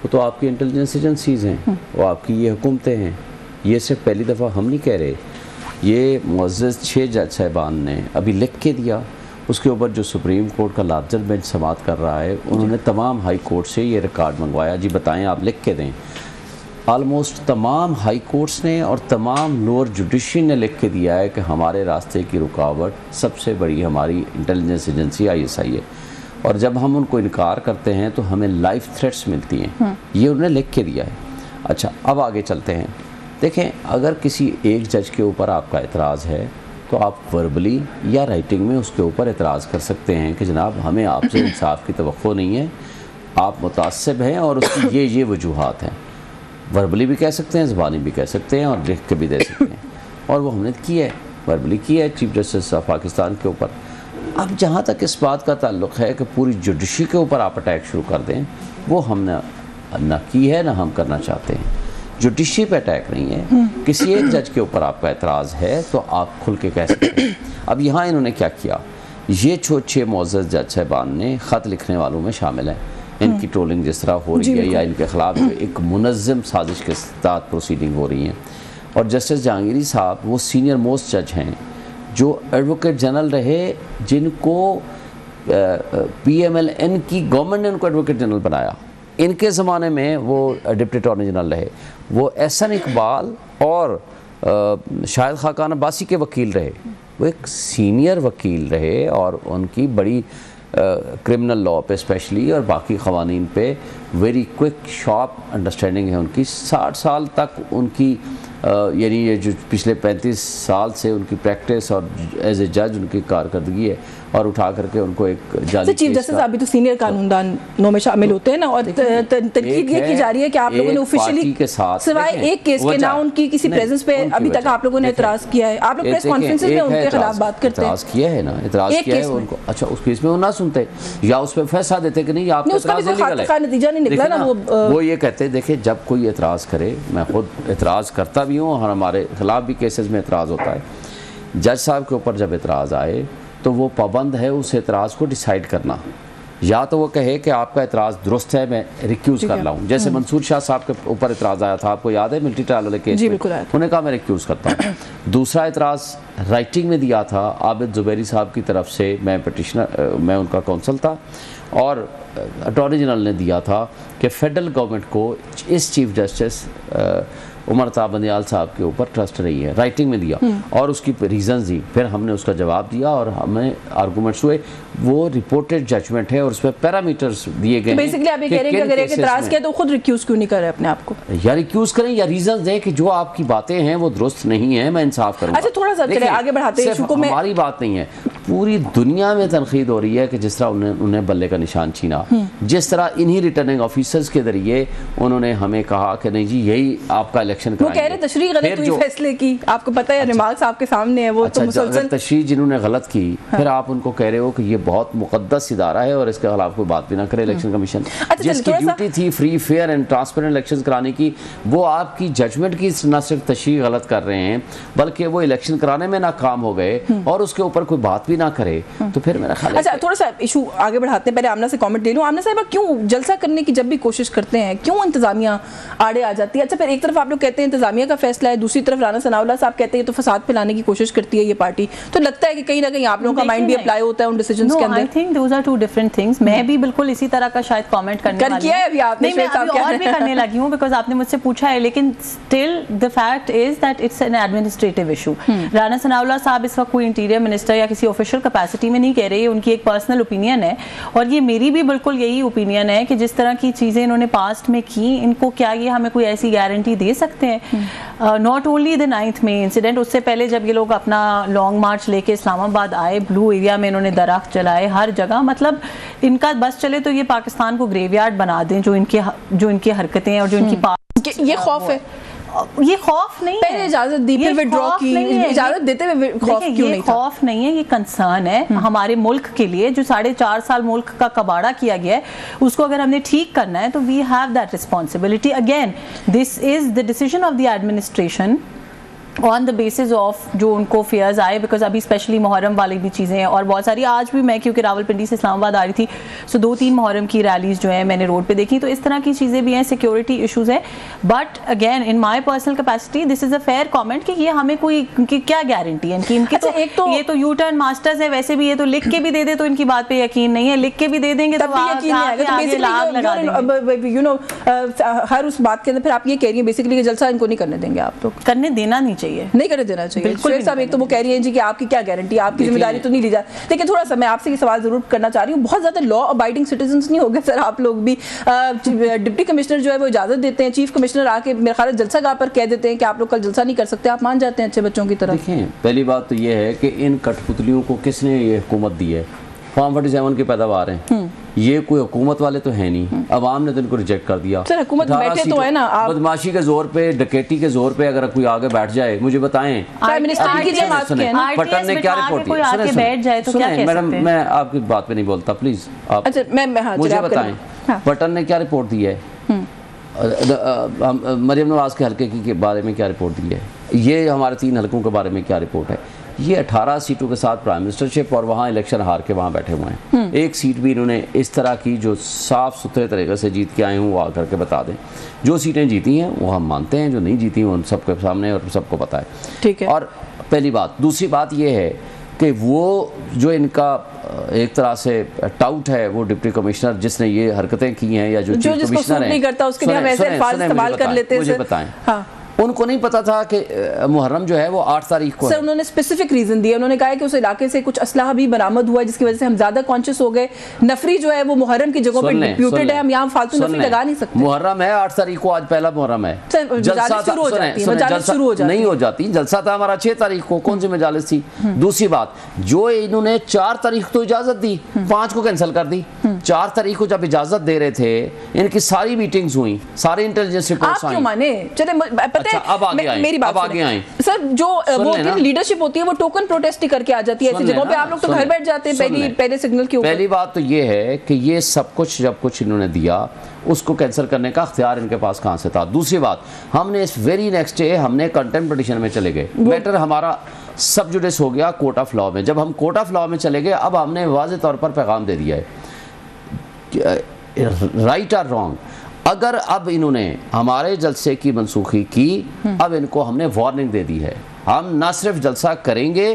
वो तो आपकी इंटेलिजेंस एजेंसीज़ हैं, वो आपकी ये हुकूमतें हैं। ये सिर्फ पहली दफ़ा हम नहीं कह रहे, ये मुअज़्ज़ज़ 6 जज साहिबान ने अभी लिख के दिया। उसके ऊपर जो सुप्रीम कोर्ट का लार्जर बेंच समाअत कर रहा है, उन्होंने तमाम हाई कोर्ट से ये रिकॉर्ड मंगवाया, जी बताएं आप लिख के दें। आलमोस्ट तमाम हाई कोर्ट्स ने और तमाम लोअर जुडिशरी ने लिख के दिया है कि हमारे रास्ते की रुकावट सबसे बड़ी हमारी इंटेलिजेंस एजेंसी ISI है, और जब हम उनको इनकार करते हैं तो हमें लाइफ थ्रेट्स मिलती हैं। ये उन्होंने लिख के दिया है। अच्छा, अब आगे चलते हैं। देखें, अगर किसी एक जज के ऊपर आपका एतराज़ है तो आप वर्बली या राइटिंग में उसके ऊपर एतराज़ कर सकते हैं कि जनाब हमें आपसे इंसाफ की तवक्को नहीं है, आप मुतासिब हैं और उसकी ये वजूहात हैं। वर्बली भी कह सकते हैं, ज़बानी भी कह सकते हैं और लिख के भी दे सकते हैं, और वो हमने की है, वर्बली की है चीफ जस्टिस ऑफ पाकिस्तान के ऊपर। अब जहाँ तक इस बात का ताल्लुक़ है कि पूरी जुडिशरी के ऊपर आप अटैक शुरू कर दें, वो हमने ना की है, ना हम करना चाहते हैं। जुडिशरी पे अटैक नहीं है, किसी एक जज के ऊपर आपका एतराज़ है तो आप खुल के कह सकते हैं। अब यहाँ इन्होंने क्या किया, ये 6 मुअज़्ज़ज़ जज साहिबान ने ख़त लिखने वालों में शामिल है। इनकी ट्रोलिंग जिस तरह हो रही है या इनके ख़िलाफ़ एक मुनज़्ज़म साजिश के साथ प्रोसीडिंग हो रही है, और जस्टिस जहांगीरी साहब वो सीनियर मोस्ट जज हैं जो एडवोकेट जनरल रहे, जिनको PMLN की गवर्नमेंट ने उनको एडवोकेट जनरल बनाया। इनके ज़माने में वो डिप्टी अटॉर्नी जनरल रहे। वो एहसन इकबाल और शाहिद खाकान अब्बासी के वकील रहे। वो एक सीनियर वकील रहे और उनकी बड़ी क्रिमिनल लॉ पे स्पेशली और बाकी क़वानीन पे वेरी क्विक शार्प अंडरस्टैंडिंग है उनकी। 60 साल तक उनकी यानी ये जो पिछले 35 साल से उनकी प्रैक्टिस और एज ए जज उनकी कारकर्दगी है, और उठा करके उनको एक जाली चीफ जस्टिस अभी तो सीनियर कानूनदानों में शामिल होते हैं ना, और तनकीद ये की जा रही है कि आप लोगों ने ऑफिशियली सिवाय एक केस के ना उनकी किसी प्रेजेंस पे अभी तक आप लोगों ने एतराज़ किया है। आप लोग प्रेस कॉन्फ्रेंसेस में उनके खिलाफ बात करते हैं। एतराज़ किया है ना, एतराज़ किया है उनको। अच्छा, उस केस में वो ना सुनते या उस पर फैसला देते कि नहीं आपका एतराज़ इलीगल है, नतीजा नहीं निकला ना। वो ये कहते हैं देखिए जब कोई एतराज़ करे, मैं खुद एतराज़ करता भी हूँ और हमारे खिलाफ भी केसेस में एतराज़ होता है, जज साहब के ऊपर जब एतराज़ आए तो वो पाबंद है उस एतराज़ को डिसाइड करना। या तो वो कहे कि आपका एतराज़ दुरुस्त है, मैं रिक्यूज़ कर लाऊँ। जैसे मंसूर शाह साहब के ऊपर एतराज़ आया था, आपको याद है मिलिट्री ट्रायल वाले केस में, उन्होंने कहा मैं रिक्यूज़ करता हूँ। दूसरा एतराज़ राइटिंग में दिया था आबिद ज़ुबैरी साहब की तरफ से, मैं पटिशनर, मैं उनका काउंसल था, और अटॉर्नी जनरल ने दिया था कि फेडरल गवर्नमेंट को इस चीफ जस्टिस उमर अता बंदियाल साहब के ऊपर ट्रस्ट रही है, राइटिंग में दिया और उसकी रीजंस दी। फिर हमने उसका जवाब दिया और हमें आर्गूमेंट्स हुए। वो रिपोर्टेड जजमेंट है और उसमें पैरामीटर्स दिए गए हैं। बेसिकली आप ये कह रहे हैं कि अगर एक एतराज़ किया तो खुद रिक्यूज़ क्यों नहीं कर रहे अपने आप को? या रिक्यूज़ करें या रीजंस दें कि जो आपकी बातें हैं वो दुरुस्त नहीं है, मैं इंसाफ करूंगा। अच्छा, थोड़ा सा चले आगे बढ़ाते हैं। हमारी बात नहीं है, पूरी दुनिया में तनकीद हो रही है कि जिस तरह उन्हें बल्ले का निशान छीना, जिस तरह इन्हीं रिटर्निंग ऑफिसर्स के जरिए उन्होंने हमें कहा कि नहीं जी यही आपका इलेक्शन कराएंगे। वो कह रहे तशरीह गलत हुई फैसले की, आपको पता है रिमार्क्स आपके सामने है। वो तो मुसलसल तशरीह जिन्होंने गलत की, फिर आप उनको कह रहे हो कि ये बहुत मुकद्दस इदारा है और इसके खिलाफ कोई बात भी ना करे। इलेक्शन कमीशन जिसकी ड्यूटी थी free fair and transparent election कराने की, वो आपकी जजमेंट की न सिर्फ तशरीह गलत कर रहे हैं बल्कि वो इलेक्शन कराने में नाकाम हो गए और उसके ऊपर कोई बात भी ना करे। तो फिर मेरा ख्याल। अच्छा, थोड़ा सा इशू आगे बढ़ाते हैं। पहले आमना से कमेंट ले लूं। आमना साहिबा, क्यों जलसा करने की जब भी कोशिश करते हैं क्यों इंतजामिया आड़े आ जाती है? अच्छा, फिर एक तरफ आप लोग कहते हैं इंतजामिया का फैसला है, दूसरी तरफ राना सनाउल्लाह साहब कहते हैं तो फसाद फैलाने की कोशिश करती है ये पार्टी। तो लगता है कि कहीं ना कहीं आप लोगों का माइंड भी अप्लाई होता है उन डिसीजंस के अंदर। I think those are two different things. मैं भी बिल्कुल इसी तरह का शायद कमेंट करने वाली किया है अभी आपने, नहीं, मैं अभी और भी करने लगी हूं बिकॉज़ आपने मुझसे पूछा है। लेकिन still the fact is that it's an administrative issue. Rana Sanaullah साहब इस वक्त कोई इंटीरियर मिनिस्टर या किसी ऑफिशियल कैपेसिटी में नहीं कह रहे, उनकी एक पर्सनल ओपिनियन है और ये मेरी भी बिल्कुल यही ओपिनियन है कि जिस तरह की चीज़ें इन्होंने पास्ट में की, इनको क्या ये हमें कोई ऐसी गारंटी दे सकते हैं? Not only the 9th May incident, उससे पहले जब ये लोग अपना लॉन्ग मार्च लेके इस्लामाबाद आए, ब्लू एरिया में इन्होंने दरख्त जलाए हर जगह। मतलब इनका बस चले तो ये पाकिस्तान को ग्रेवयार्ड बना दें, जो इनकी हरकतें और जो इनकी ये खौफ है। ये खौफ नहीं है, पहले इजाजत दी फिर विड्रॉ की, इजाजत देते हुए खौफ क्यों नहीं था? खौफ नहीं है, ये कंसर्न है हमारे मुल्क के लिए। जो 4.5 साल मुल्क का कबाड़ा किया गया है उसको अगर हमने ठीक करना है तो we have that responsibility. Again this is the decision of the administration on the basis of जो उनको फेयर्स आए, बिकॉज अभी स्पेशली मुहर्रम वाली भी चीज़ें हैं और बहुत सारी। आज भी मैं क्योंकि रावलपिंडी से इस्लामाबाद आ रही थी, सो 2-3 मुहर्रम की रैलीज जो है मैंने रोड पे देखी, तो इस तरह की चीज़ें भी हैं, सिक्योरिटी इशूज़ है। But again in my personal capacity this is a fair comment कि ये हमें कोई क्या गारंटी है इनकी। अच्छा, तो एक तो ये तो यू टर्न मास्टर्स है, वैसे भी ये तो लिख के भी दे दे तो इनकी बात पे यकीन नहीं है, लिख के भी दे देंगे तो यू नो हर उस बात के अंदर फिर आप ये कह रही हैं बेसिकली कि जलसा इनको नहीं करने देंगे आप तो? करने देना नहीं चाहिए, नहीं करने देना चाहिए बिल्कुल साहब। एक तो वो कह रही हैं जी कि आपकी क्या गारंटी, आपकी जिम्मेदारी तो नहीं ली जाती। लेकिन थोड़ा सा मैं आपसे ये सवाल जरूर करना चाह रही हूँ, बहुत ज्यादा लॉ अबाइडिंग सिटीजंस नहीं हो गए सर आप लोग भी? डिप्टी कमिश्नर जो है वो इजाजत देते हैं, चीफ कमिश्नर आके मेरे ख्याल जलसागाह पर कह देते हैं कि आप लोग कल जलसा नहीं कर सकते, आप मान जाते हैं अच्छे बच्चों की तरह? देखिए, पहली बात तो ये है कि इन कठपुतलियों को किसने ये हुकूमत दी है? फार्म 47 की पैदावार है, ये कोई हुकूमत वाले तो है नहीं, अवाम ने तो इनको रिजेक्ट कर दिया। सर हुकूमत बैठे तो है ना, बदमाशी के जोर पे, डकैती के जोर पे अगर कोई आगे बैठ जाए, मुझे बताएं प्राइम मिनिस्टर की जमात के पटन ने क्या रिपोर्ट दी? मैडम मैं आपकी बात पे नहीं बोलता, प्लीज आप मुझे बताएं पटन ने क्या रिपोर्ट दी है, मरियम नवाज के हल्के के बारे में क्या रिपोर्ट दी है, ये हमारे 3 हल्कों के बारे में क्या रिपोर्ट है? ये 18 सीटों के साथ प्राइम मिनिस्टरशिप और वहाँ इलेक्शन हार के वहाँ बैठे हुए हैं। एक सीट भी इन्होंने इस तरह की जो साफ सुथरे तरीके से जीत के आए हूँ वो आकर के बता दें। जो सीटें जीती हैं वो हम मानते हैं, जो नहीं जीती हैं उन सबके सामने और सबको पता है। ठीक है। और पहली बात। दूसरी बात ये है कि वो जो इनका एक तरह से टाउट है, वो डिप्टी कमिश्नर जिसने ये हरकतें की हैं या जो चीफ कमिश्नर नहीं करता उसके लिए हम ऐसे अल्फाज इस्तेमाल कर लेते हैं। मुझे बताएं। हाँ। उनको नहीं पता था कि मुहर्रम जो है वो 8 तारीख को सर उन्होंने स्पेसिफिक रीजन दिया। उन्होंने कहा है कि उस इलाके से कुछ असलाह भी बरामद हुआ जिसकी वजह से हम ज्यादा कॉन्शियस हो गए। नफरी जो है वो मुहर्रम की जगहों पे डिप्यूटेड है, हम यहाँ फालतू नफरी लगा नहीं सकते। मुहर्रम है 8 तारीख को, आज पहला मुहर्रम है। जलसा शुरू हो जाती नहीं हो जाती। जलसा था हमारा 6 तारीख को, कौन सी मजालिस थी। दूसरी बात, जो इन्होंने 4 तारीख को इजाजत दी, 5 को कैंसिल कर दी। 4 तारीख को जब इजाजत दे रहे थे, इनकी सारी मीटिंग्स हुई, सारे इंटेलिजेंस रिपोर्ट्स आई। माने चले पता है मेरी बात सुनिए सर, जो वोटिंग लीडरशिप होती है वो टोकन प्रोटेस्ट ही करके आ जाती है ऐसी जगहों पे। आप लोग तो घर बैठ जाते हैं पहले सिग्नल के ऊपर। पहली बात तो ये है कि ये सब कुछ जब कुछ इन्होंने दिया उसको कैंसिल करने का अख्तियार इनके पास कहां से था। दूसरी बात, हमने इस वेरी नेक्स्ट डे हमने कंटेम्प्ट पिटीशन में चले गए। मैटर हमारा सब जुडिस हो गया कोर्ट ऑफ लॉ में। जब हम कोर्ट ऑफ लॉ में चले गए, अब हमने वाज़ेह तौर पर पैगाम दे दिया है, राइट और रॉन्ग। अगर अब इन्होंने हमारे जलसे की मनसूखी की, अब इनको हमने वार्निंग दे दी है। हम ना सिर्फ जलसा करेंगे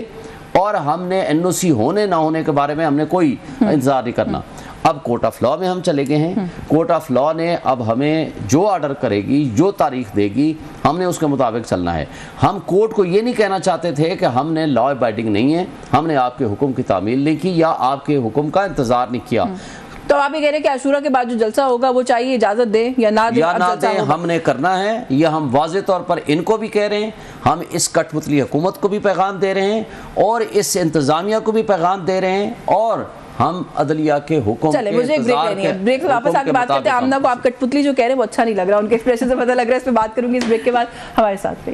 और हमने एनओसी होने ना होने के बारे में हमने कोई इंतजार नहीं करना। अब कोर्ट ऑफ लॉ में हम चले गए हैं। कोर्ट ऑफ लॉ ने अब हमें जो ऑर्डर करेगी, जो तारीख देगी, हमने उसके मुताबिक चलना है। हम कोर्ट को ये नहीं कहना चाहते थे कि हमने लॉ अबाइडिंग नहीं है, हमने आपके हुक्म की तामील नहीं की या आपके हुक्म का इंतजार नहीं किया। तो आप ये कह रहे हैं कि आशूरा के बाद जो जलसा होगा वो चाहिए इजाजत दें या ना दें, हमने करना है। ये हम वाज़ेह तौर पर इनको भी कह रहे हैं, हम इस कठपुतली हुकूमत को भी पैगाम दे रहे हैं और इस इंतजामिया को भी पैगाम दे रहे हैं और हम अदलिया के हुक्म। चले मुझे एक ब्रेक लेनी है, ब्रेक से वापस आके बात करते हैं। आमना को आप कठपुतली जो कह रहे हैं वो अच्छा नहीं लग रहा, उनके एक्सप्रेशन से पता लग रहा है। इस पर बात करूंगी इस ब्रेक के बाद। हमारे साथ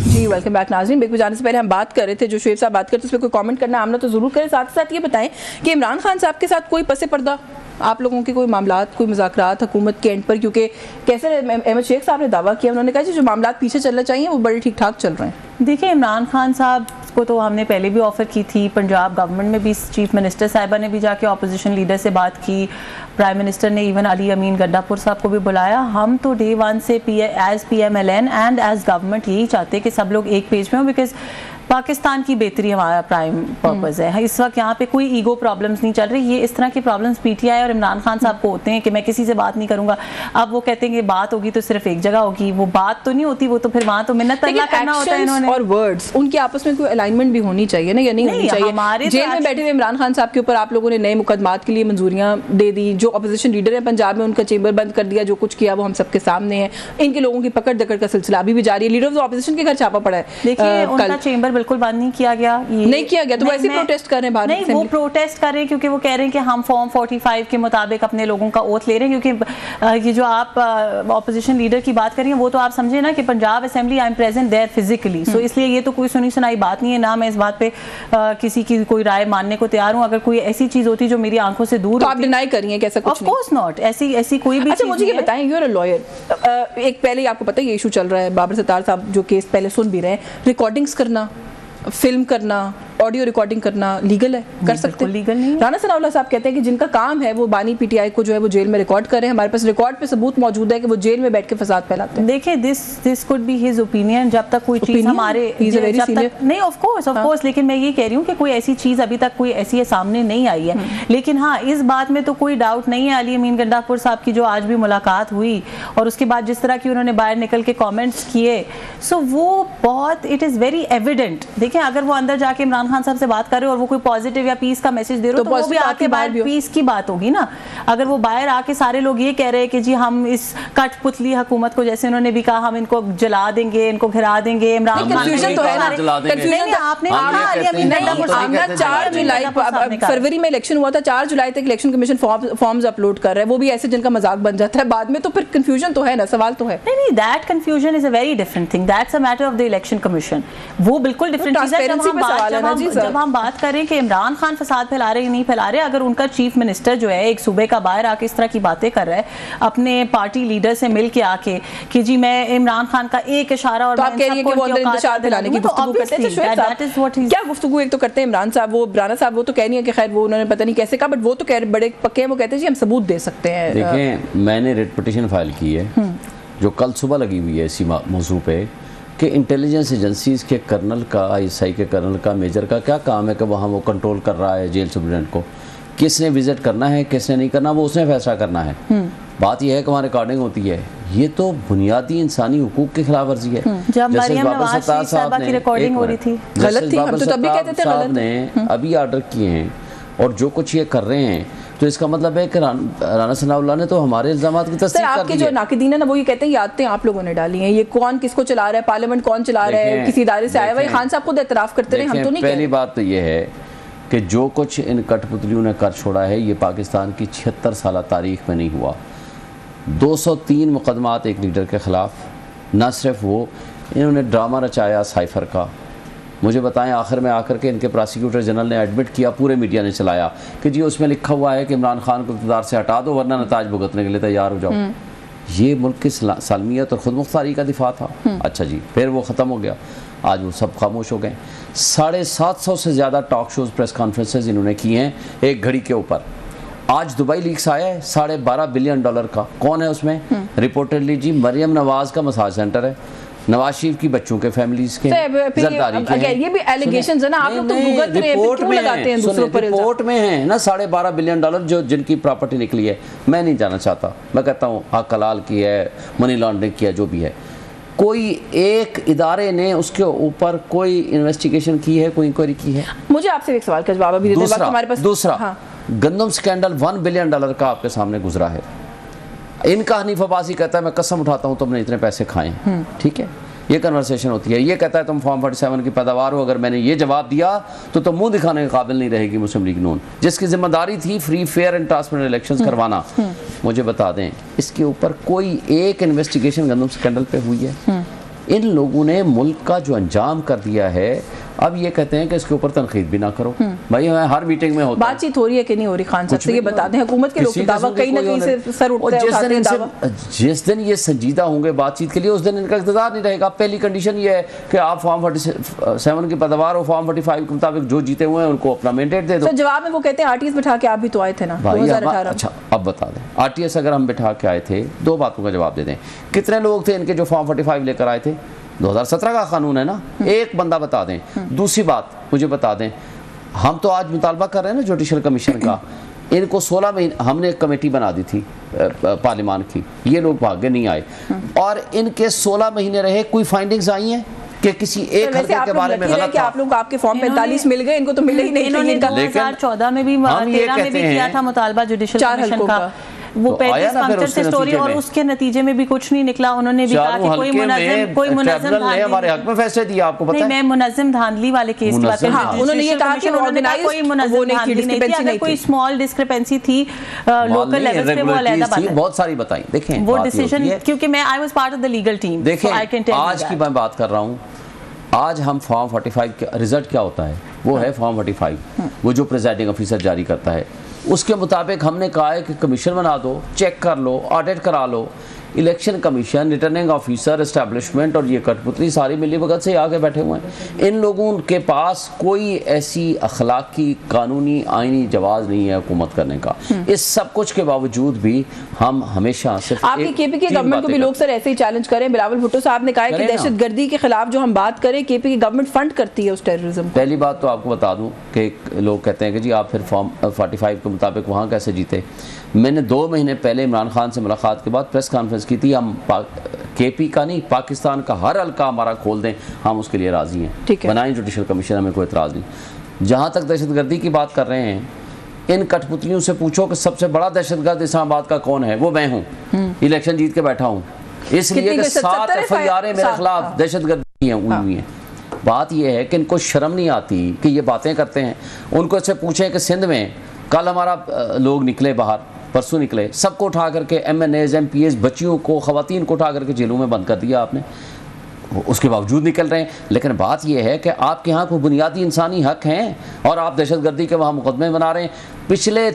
जी वेलकम बैक नाज़रीन। ब्रेक में जाने से पहले हम बात कर रहे थे, जो शुएब साहब बात करते उस पर कोई कमेंट करना आमना तो जरूर करें। साथ ही साथ ये बताएं कि इमरान खान साहब के साथ कोई पसे पर्दा आप लोगों के कोई मामलात, कोई मुज़ाकरात हुकूमत के एंड पर, क्योंकि कैसे अहमद शेख साहब ने दावा किया, उन्होंने कहा जो मामलात पीछे चलना चाहिए वो बड़े ठीक ठाक चल रहे हैं। देखिए, इमरान खान साहब को तो हमने पहले भी ऑफ़र की थी, पंजाब गवर्नमेंट में भी चीफ मिनिस्टर साहिबा ने भी जाके अपोजिशन लीडर से बात की, प्राइम मिनिस्टर ने इवन अली अमीन गड्डापुर साहब को भी बुलाया। हम तो डे वन से as PMLN and as government यही चाहते हैं कि सब लोग एक पेज में हो, बिकॉज पाकिस्तान की बेहतरी हमारा प्राइम पर्पस है। इस वक्त यहाँ पे कोई ईगो प्रॉब्लम्स नहीं चल रही। ये इस तरह के प्रॉब्लम्स PTI और इमरान खान साहब को होते हैं कि मैं किसी से बात नहीं करूंगा। अब वो कहते हैं कि बात होगी तो सिर्फ एक जगह होगी, वो बात तो नहीं होती, वो तो फिर वहाँ तो मिन्नत तरला करना होता है इन्होंने। और वर्ड्स उनके आपस में कोई अलाइनमेंट भी होनी चाहिए ना, या नहीं होनी चाहिए। हमारे जेल में बैठे हुए इमरान खान साहब के ऊपर आप लोगों ने नए मुकदमात के लिए मंजूरियां दे दी, जो अपोजिशन लीडर है पंजाब में उनका चेंबर बंद कर दिया, जो कुछ किया वो हम सबके सामने है। इनके लोगों की पकड़ दकड़ का सिलसिला अभी भी जारी है। लीडर ऑफ अपोजिशन के घर छापा पड़ा है। देखिए, उनका चेंबर बिल्कुल बंद नहीं किया गया, नहीं किया गया, तो वैसे प्रोटेस्ट कर रहे हैं। नहीं, वो प्रोटेस्ट कर रहे हैं क्योंकि वो कह रहे हैं कि हम फॉर्म 45 के मुताबिक अपने लोगों का ओथ ले रहे हैं। क्योंकि ये जो आप ऑपोजिशन लीडर की बात कर रही हैं, वो तो आप समझे ना कि Punjab assembly I am present there physically, so इसलिए ये तो कोई सुनी सुनाई बात नहीं है ना। मैं इस बात पे किसी की कोई राय मानने को तैयार हूँ। अगर कोई ऐसी चीज होती जो मेरी आंखों से दूर, तो आप डिनाई करिए कि ऐसा कुछ नहीं। ऑफ कोर्स नॉट, ऐसी कोई भी। अच्छा, मुझे ये बताएं, यू आर अ लॉयर, एक पहले ही आपको पता है ये इशू चल रहा है, बाबर सत्तार साहब जो केस पहले सुन भी रहे हैं, रिकॉर्डिंग्स करना, फिल्म करना, ऑडियो रिकॉर्डिंग करना लीगल है? कर सकते हैं? लीगल नहीं। राना सनाउल्लाह साहब कहते हैं कि जिनका काम है वो बानी PTI को जो है वो जेल में रिकॉर्ड कर रहे हैं। हमारे पास रिकॉर्ड पे सबूत मौजूद है कि वो जेल में बैठ के फसाद फैलाते हैं। देखिए, this could be his opinion. जब तक कोई चीज हमारे नहीं, ऑफ कोर्स, लेकिन मैं ये कह रही हूँ कि कोई ऐसी चीज अभी तक कोई ऐसी सामने नहीं आई है। लेकिन हाँ, इस बात में तो कोई डाउट नहीं है, अली अमीन गड्डापुर साहब की जो आज भी मुलाकात हुई और उसके बाद जिस तरह की उन्होंने बाहर निकल के कॉमेंट्स किए, सो वो बहुत, इट इज वेरी एविडेंट। देखिए, अगर वो अंदर जाके इमरान खान साहब से बात करे और वो कोई पॉजिटिव या पीस का मैसेज दे रहे हो, तो वो भी आके बाहर पीस की बात होगी ना। अगर वो बाहर आके सारे लोग ये कह रहे हैं कि जी हम इस कठपुतली हुकूमत को, जैसे उन्होंने भी कहा, हम इनको जला देंगे, इनको घिरा देंगे। इमरान खान कंफ्यूजन तो है ना, कंफ्यूजन आपने 4 जुलाई फरवरी में इलेक्शन हुआ था, 4 जुलाई तक इलेक्शन कमीशन फॉर्म्स अपलोड कर रहा है, वो भी ऐसे जिनका मजाक बन जाता है बाद में, तो फिर कंफ्यूजन तो है ना, सवाल तो है। नहीं, that confusion is a very different thing, that's a matter of the election commission. वो बिल्कुल डिफरेंट चीज है। जब जब हम बात करें कि इमरान खान फसाद फैला रहे नहीं फैला रहे, अगर उनका चीफ मिनिस्टर जो है एक सूबे का बाहर आके इस तरह की बातें कर रहा है अपने पार्टी लीडर से मिल के आके कि जी मैं इमरान खान का एक इशारा और आप कह रही है कि वो अंदर इंतशार फैलाने की गुफ्तगू करते हैं, क्या गुफ्तगू एक तो करते हैं इमरान साहब, वो राना साहब वो तो कह नहीं है कि खैर वो उन्होंने पता नहीं कैसे कहा, बट वो तो कह बड़े पक्के हैं, वो कहते हैं जी हम सबूत दे सकते हैं। देखें, मैंने रिट पिटीशन फाइल की है जो कल सुबह लगी हुई है इसी मौजू पे कि इंटेलिजेंस एजेंसीज के कर्नल का, ISI के कर्नल का, मेजर का क्या काम है कि वहाँ वो कंट्रोल कर रहा है जेल सुप्रीडेंट को, किसने विजिट करना है किसने नहीं करना वो उसने फैसला करना है। बात यह है कि वहाँ रिकॉर्डिंग होती है, ये तो बुनियादी इंसानी हुकूक की खिलाफ वर्जी है। जब मरियम नवाज साहब की रिकॉर्डिंग हो रही थी गलत थी, हम तो तब भी कहते थे गलत ने अभी ऑर्डर किए हैं और जो कुछ ये कर रहे हैं तो इसका मतलब है कि राना सनाउल्लाह ने तो हमारे इल्जामात की तस्दीक कर दी है। आपके जो नाकिदीन है ना वो ये कहते हैं ये आदतें आप लोगों ने डाली हैं, ये कौन किसको चला रहा है, पार्लियामेंट कौन चला रहा है, किसी इदारे से आया हुआ। खान साहब खुद एतराफ़ करते रहे, हम तो नहीं। पहली बात तो ये है कि जो कुछ इन कठपुतलियों ने कर छोड़ा है ये पाकिस्तान की 76 साल तारीख में नहीं हुआ। 203 मुकदमात एक लीडर के ख़िलाफ़, ना सिर्फ वो, इन्होंने ड्रामा रचाया साइफर का। मुझे बताएं आखिर में आकर के इनके प्रोसिक्यूटर जनरल ने एडमिट किया, पूरे मीडिया ने चलाया कि जी उसमें लिखा हुआ है कि इमरान खान को इक़्तिदार से हटा दो वरना नताज भुगतने के लिए तैयार हो जाओ। ये मुल्क की सालमियत और ख़ुद मुख्तारी का दिफा था। अच्छा जी, फिर वो ख़त्म हो गया, आज वो सब खामोश हो गए। 750 से ज़्यादा टॉक शोज़, प्रेस कॉन्फ्रेंसेज इन्होंने की हैं एक घड़ी के ऊपर। आज दुबई लीक्स आया है $12.5 बिलियन का, कौन है उसमें? रिपोर्टेडली जी मरियम नवाज का मसाज सेंटर है, नवाज शरीफ की बच्चों के फैमिलीज के, जरदारी के हैं। ये भी एलिगेशंस है ना, आप लोग तो भुगत रहे हैं, क्यों लगाते हैं दूसरों पर इल्जाम? रिपोर्ट में है ना $12.5 बिलियन जो जिनकी प्रॉपर्टी निकली है। मैं नहीं जाना चाहता, मैं कहता हूँ हक हलाल की है, मनी लॉन्ड्रिंग की है, जो भी है। कोई एक इदारे ने उसके ऊपर कोई इन्वेस्टिगेशन की है, कोई इंक्वायरी की है? मुझे आपसे एक सवाल का जवाब अभी देते हैं, हमारे पास दूसरा गंदम स्कैंडल $1 बिलियन का आपके सामने गुजरा है। इनका हनीफ अब्बासी कहता है मैं कसम उठाता हूँ तुमने इतने पैसे खाए, ठीक है, ये कन्वर्सेशन होती है। ये कहता है तुम फॉर्म 47 की पैदावार हो, अगर मैंने ये जवाब दिया तो तुम मुंह दिखाने के काबिल नहीं रहेगी मुस्लिम लीग नून, जिसकी जिम्मेदारी थी free fair and transparent elections करवाना। मुझे बता दें इसके ऊपर कोई एक इन्वेस्टिगेशन गंदम स्कैंडल पे हुई है? इन लोगों ने मुल्क का जो अंजाम कर दिया है, अब ये कहते हैं कि इसके ऊपर तनकीद भी ना करो। भाई हर मीटिंग में होता बातचीत हो रही है कि नहीं हो रही? खान साहब से ये बता दें, हुकूमत के लोग दावा कहीं ना कहीं से सर उठते हैं। जिस दिन ये संजीदा होंगे बातचीत के लिए उस दिन इनका इक़्तिदार नहीं रहेगा। पहली कंडीशन ये है कि आप फॉर्म 47 की पैदावार और फॉर्म 45 के मुताबिक जो जीते हुए हैं उनको अपना मैंडेट दे दो। जवाब में वो कहते हैं RTS बिठा के आप भी तो आए थे ना 2018। अच्छा अब बता दें, RTS अगर हम बिठा के आए थे, दो बातों का जवाब दे दें। कितने लोग थे इनके जो फॉर्म 45 लेकर आए थे? 2017 का कानून है ना, एक बंदा बता दें। दूसरी बात मुझे बता दें, हम तो आज मुतालबा कर रहे हैं ना जुडिशल कमीशन का, इनको 16 महीने हमने एक कमेटी बना दी थी पार्लियामान की, ये लोग भागे नहीं आए और इनके 16 महीने रहे, कोई फाइंडिंग्स आई हैं कि किसी एक हरकत के बारे में गलत था? आप लोग आपके फॉर्म 45 मिल गए, इनको तो मिले ही नहीं। इन्होंने 2014 में भी 13 में भी किया था मुतालबा जुडिशल कमीशन का, वो 35 पंक्चर से स्टोरी, और उसके नतीजे में भी कुछ नहीं निकला। उन्होंने भी कहा कि कोई मुनज़्ज़म हमारे हक में फैसले दिए, आपको पता है? मैं मुनज़्ज़म धांधली वाले केस की बात कर रही हूं। उन्होंने ये कहा कि ऑर्गेनाइज्ड कोई मुनज़्ज़म धांधली नहीं थी, अगर कोई स्मॉल डिस्क्रिपेंसी थी लोकल लेवल पे वो अलग बात है। बहुत सारी बताई, देखें वो डिसीजन, क्योंकि मैं I was part of the legal team. देखें आज की मैं बात कर रहा हूँ, आज हम फॉर्म 45 का रिजल्ट क्या होता है? वो है फॉर्म 45, वो जो प्रिजाइडिंग ऑफिसर जारी करता है, उसके मुताबिक हमने कहा है कि कमीशन बना दो, चेक कर लो, ऑडिट करा लो। Election commission, returning officer, establishment और ये कठपुतली सारी मिली भगत से आगे बैठे हुए हैं। इन लोगों के पास कोई ऐसी अखलाकी, कानूनी, आईनी जवाब नहीं है हुकूमत करने का। इस सब कुछ के बावजूद भी हम हमेशा सिर्फ आपकी KP की गवर्नमेंट को भी लोग सर ऐसे ही चैलेंज करें। बिलावल भुट्टो साहब ने कहा है कि दहशतगर्दी के खिलाफ जो हम बात करें, KP की गवर्नमेंट फंड करती है उस टेररिज्म। पहली बात तो आपको बता दूं कि लोग कहते हैं कि जी आप फिर फॉर्म 45 के मुताबिक वहाँ कैसे जीते। मैंने 2 महीने पहले इमरान खान से मुलाकात के बाद प्रेस कॉन्फ्रेंस की थी। हम KP का नहीं, पाकिस्तान का हर हल्का हमारा खोल दें, हम उसके लिए राजी हैं, बनाएं जुडिशल कमीशन, हमें कोई एतराज़ नहीं। जहाँ तक दहशतगर्दी की बात कर रहे हैं, इन कठपुतलियों से पूछो कि सबसे बड़ा दहशतगर्द इस्लामाबाद का कौन है? वो मैं हूँ, इलेक्शन जीत के बैठा हूँ, इसलिए कि 7 FIR मेरे खिलाफ दहशतगर्दी हुई हैं। बात यह है कि इनको शर्म नहीं आती कि ये बातें करते हैं। उनको इससे पूछें कि सिंध में कल हमारा लोग निकले बाहर, परसों निकले, सबको उठा करके MNAs, MPAs, बच्चियों को, ख़वातीन को उठा करके जेलों में बंद कर दिया आपने। उसके बावजूद निकल रहे हैं। लेकिन बात यह है कि आपके यहाँ कोई बुनियादी इंसानी हक हैं और आप दहशतगर्दी के वहाँ मुकदमे बना रहे हैं। पिछले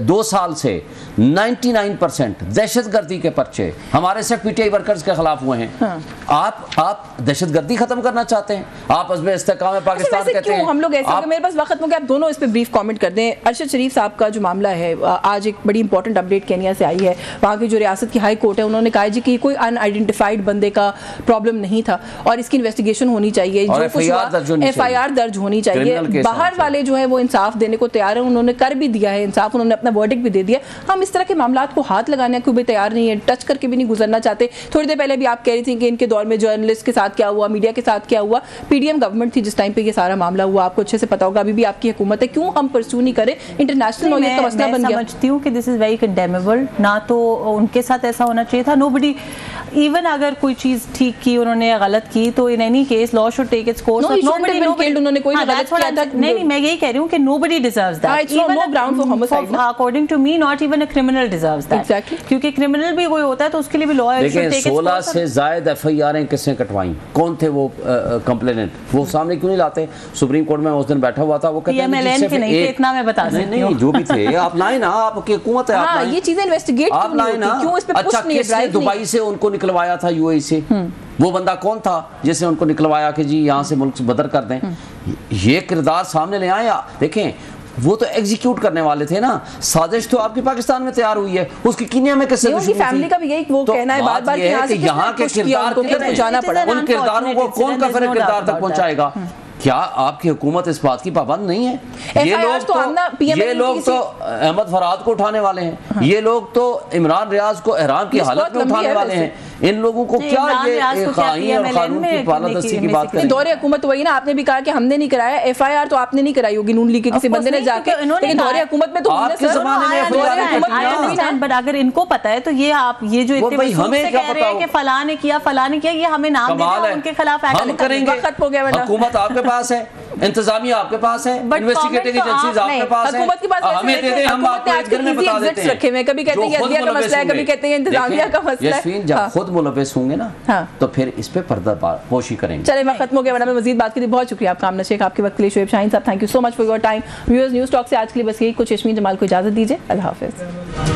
2 साल से 99% दहशतगर्दी के पर्चे हमारे सिर्फ पीटीआई वर्कर्स के खिलाफ हुए हैं। हाँ। आप दहशतगर्दी खत्म करना चाहते हैं, आप अज़्म इस्तेहकाम पाकिस्तान कहते हैं। हम लोग ऐसे मेरे पास वक्त हो गया, आप दोनों इस पे ब्रीफ कमेंट कर दें। अरशद शरीफ साहब का जो मामला है, आज एक बड़ी इंपॉर्टेंट अपडेट केनिया से आई है। वहाँ की जो रियासत की हाई कोर्ट है, उन्होंने कहा जी कि कोई अनआइडेंटिफाइड बंदे का प्रॉब्लम नहीं था और इसकी इन्वेस्टिगेशन होनी चाहिए, जो FIR दर्ज होनी चाहिए। बाहर वाले जो है वो इंसाफ देने को तैयार है, उन्होंने कर भी दिया है इंसाफ, उन्होंने अपना वर्डिक्ट भी दे दिया। हम इस तरह के मामलात को हाथ लगाने को भी तैयार नहीं है, टच करके भी नहीं गुजरना चाहते। थोड़ी देर पहले भी आप कह रही थी कि इनके दौर में जर्नलिस्ट के साथ क्या हुआ, मीडिया के साथ क्या हुआ। PDM गवर्नमेंट थी जिस टाइम पे ये सारा मामला हुआ, आपको अच्छे से पता होगा। अभी भी आपकी हुकूमत है, क्यों हम परस्यू नहीं करें? इंटरनेशनल नॉलेज का मसला बन गया। समझती हूँ कि दिस इज वेरी कंडेमेबल, ना तो उनके साथ ऐसा होना चाहिए था। नोबडी, इवन अगर कोई चीज ठीक की उन्होंने गलत की तो in any case law should take its course. उन्होंने कोई गलत किया था? नहीं, मैं यही कह रही हूँ कि nobody deserves that. No ground for homicide. According to me, not even a criminal deserves that. Exactly. क्योंकि क्रिमिनल भी कोई होता है तो उसके लिए भी लॉ है। लेकिन 16 से ज़ायद FIR किसने कटवाई? कौन थे वो कंप्लेनेंट? वो सामने क्यों नहीं लाते? सुप्रीम कोर्ट में उस दिन बैठा हुआ था, वो कहते हैं PMLN के नहीं थे, इतना मैं बता सकती हूँ। नहीं, जो भी थे आप लाए ना, आपकी हुकूमत है, आप लाए। ये चीजें इन्वेस्टिगेट आप लाए ना। अच्छा, किसने दुबई से उनको निकलवाया था, UAE से? वो बंदा कौन था जिसने उनको निकलवाया कि जी यहाँ से मुल्क से बदर कर दें? ये किरदार सामने ले आए। देखें, वो तो एग्जीक्यूट करने वाले थे ना। साजिश तो आपकी पाकिस्तान में तैयार हुई है, उसकी कीनिया में किससे दुश्मनी थी? फैमिली का भी यही वो कहना है बार-बार कि यहाँ के किरदार को पहुंचाना पड़ा। उन किरदारों को कौन का फर्क किरदार तक पहुंचाएगा? क्या आपकी हुकूमत इस बात की पाबंद नहीं है? ये लोग तो अहमद फराद को उठाने वाले हैं। हाँ। ये लोग तो इमरान रियाज को एहराम की हालत में उठाने वाले हैं। इन लोगों को क्या ये कानून और कानून की बालादस्ती की बात करें? दौरे हुकूमत वही ना, आपने भी कहा कि हमने नहीं कराया। FIR तो आपने नहीं कराई होगी नून लीग के किसी बंदे ने जाके, लेकिन दौरे हुकूमत में तो आपके ज़माने में। बट अगर इनको पता है तो ये आप ये जो इतने हमें क्या पता कि फलां ने किया ये हमें नाम देना, उनके खिलाफ हम करेंगे। हुकूमत आपके पास है, इंतजामिया आपके पास है, इन्वेस्टिगेटिंग एजेंसीज आपके पास है, हमें दे दे, हम आपको एक दिन में बता देते हैं। कभी कहते हैं अदलिया का मसला है, कभी कहते हैं इंतजामिया का मसला है। जब खुद मुलव्वस होंगे ना तो फिर इस पे पर्दापोशी करेंगे। चलिए, वक्त खत्म हो गया, वरना मैं मजीद बात की थी। बहुत शुक्रिया आपका आमना शेख, आपके वक्त के लिए। शोएब शाहीन साहब, thank you so much for your time. Viewers, news talk से आज के लिए बस यही कुछ। यस्मीन जमाल को इजाजत दीजिए। अल्लाह हाफिज़।